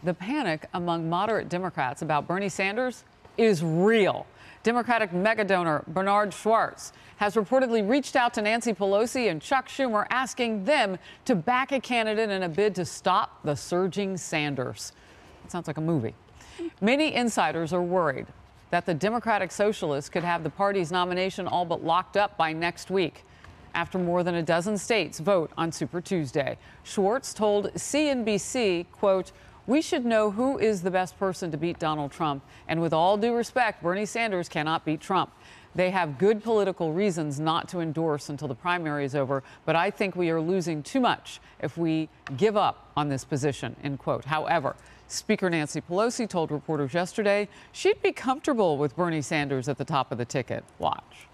The panic among moderate Democrats about Bernie Sanders is real. Democratic megadonor Bernard Schwartz has reportedly reached out to Nancy Pelosi and Chuck Schumer, asking them to back a candidate in a bid to stop the surging Sanders. It sounds like a movie. Many insiders are worried that the Democratic Socialists could have the party's nomination all but locked up by next week, after more than a dozen states vote on Super Tuesday. Schwartz told CNBC, quote, "We should know who is the best person to beat Donald Trump. And with all due respect, Bernie Sanders cannot beat Trump. They have good political reasons not to endorse until the primary is over, but I think we are losing too much if we give up on this position," end quote. However, Speaker Nancy Pelosi told reporters yesterday she'd be comfortable with Bernie Sanders at the top of the ticket. Watch.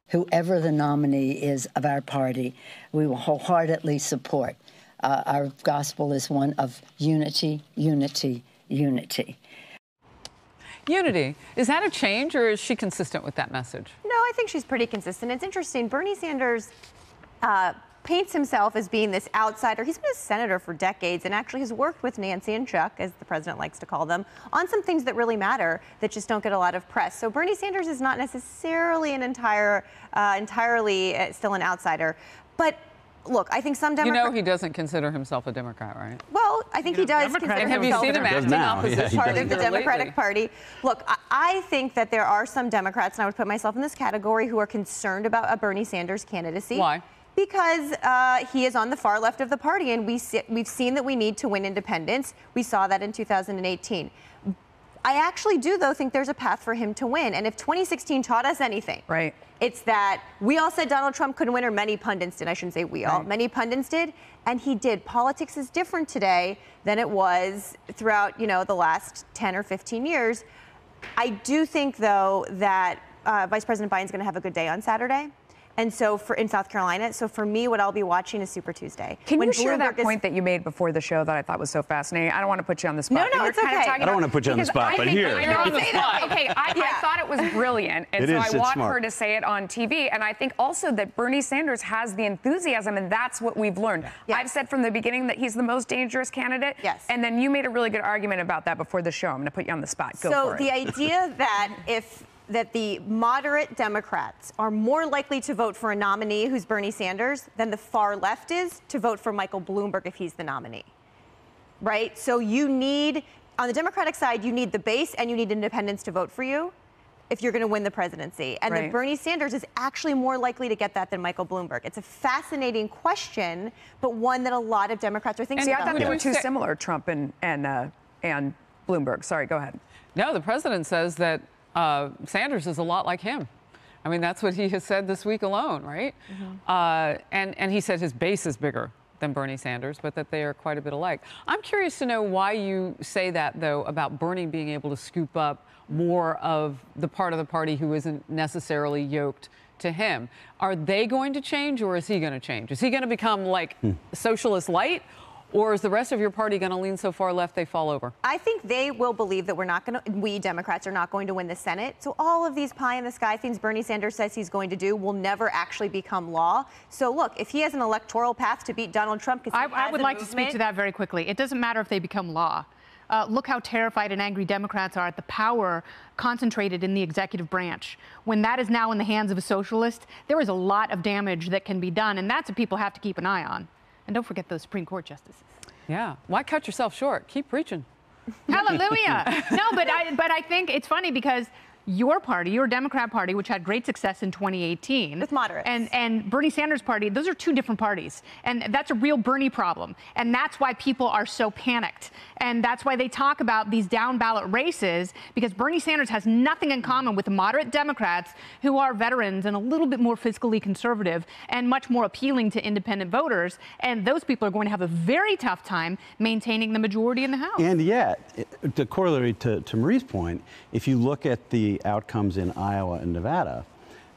Whoever the nominee is of our party, we will wholeheartedly support. Our gospel is one of unity, unity, unity. Unity. Is that a change, or is she consistent with that message? No, I think she's pretty consistent. It's interesting. Bernie Sanders paints himself as being this outsider. He's been a senator for decades and actually has worked with Nancy and Chuck, as the president likes to call them, on some things that really matter that just don't get a lot of press. So Bernie Sanders is not necessarily an entirely still an outsider. But look, I think some Democrats... You know he doesn't consider himself a Democrat, right? Well, I think he does consider and have himself you seen him acting opposite part of the Democratic Party. Look, I think that there are some Democrats, and I would put myself in this category, who are concerned about a Bernie Sanders candidacy. Why? Because he is on the far left of the party, and we've seen that we need to win independence. We saw that in 2018. I actually do, though, think there's a path for him to win. And if 2016 taught us anything, right, it's that we all said Donald Trump couldn't win, or many pundits did. I shouldn't say we all. Right. Many pundits did, and he did. Politics is different today than it was throughout, the last 10 or 15 years. I do think, though, that Vice President Biden's going to have a good day on Saturday. And so in South Carolina, so for me, what I'll be watching is Super Tuesday. Can you share that point that you made before the show that I thought was so fascinating? I don't want to put you on the spot. No, it's okay. I don't want to put you on the spot, but here. I thought it was brilliant. And I want smart. her to say it on TV. And I think also that Bernie Sanders has the enthusiasm, and that's what we've learned. Yes. I've said from the beginning that he's the most dangerous candidate. Yes. And then you made a really good argument about that before the show. I'm going to put you on the spot. Go for it. So the idea that the moderate Democrats are more likely to vote for a nominee who's Bernie Sanders than the far left is to vote for Michael Bloomberg if he's the nominee, right? So you need, on the Democratic side, you need the base and you need independents to vote for you if you're going to win the presidency. And that Bernie Sanders is actually more likely to get that than Michael Bloomberg. It's a fascinating question, but one that a lot of Democrats are thinking about. I thought they were too similar, Trump and Bloomberg. Sorry, go ahead. No, the president says that Sanders is a lot like him. I mean, that's what he has said this week alone, right? Mm-hmm. And he said his base is bigger than Bernie Sanders, but that they are quite a bit alike. I'm curious to know why you say that, though, about Bernie being able to scoop up more of the part of the party who isn't necessarily yoked to him. Are they going to change, or is he going to change? Is he going to become like socialist light? Or is the rest of your party going to lean so far left they fall over? I think they will believe that we Democrats are not going to win the Senate. So all of these pie in the sky things Bernie Sanders says he's going to do will never actually become law. So look, if he has an electoral path to beat Donald Trump, because I would like to speak to that very quickly. It doesn't matter if they become law. Look how terrified and angry Democrats are at the power concentrated in the executive branch. When that is now in the hands of a socialist, there is a lot of damage that can be done, and that's what people have to keep an eye on. And don't forget those Supreme Court justices. Yeah. Why cut yourself short? Keep preaching. Hallelujah. No, but I think it's funny because your party, your Democrat Party, which had great success in 2018. With moderates. And Bernie Sanders' party, those are two different parties. And that's a real Bernie problem. And that's why people are so panicked. And that's why they talk about these down ballot races, because Bernie Sanders has nothing in common with the moderate Democrats who are veterans and a little bit more fiscally conservative and much more appealing to independent voters. And those people are going to have a very tough time maintaining the majority in the House. And yet, the corollary to Marie's point, if you look at the outcomes in Iowa and Nevada,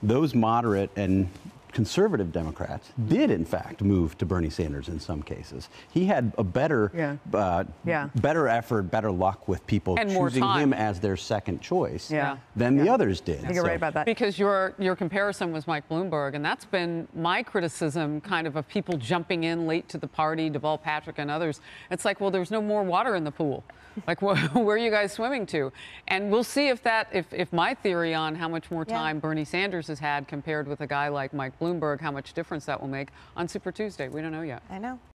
those moderate and conservative Democrats did, in fact, move to Bernie Sanders in some cases. He had a better effort, better luck with people and choosing him as their second choice than the others did. I think you're right about that. Because your comparison was Mike Bloomberg, and that's been my criticism kind of people jumping in late to the party, Deval Patrick and others. It's like, well, there's no more water in the pool. Like, where are you guys swimming to? And we'll see if my theory on how much more time Bernie Sanders has had compared with a guy like Mike Bloomberg, how much difference that will make on Super Tuesday. We don't know yet. I know.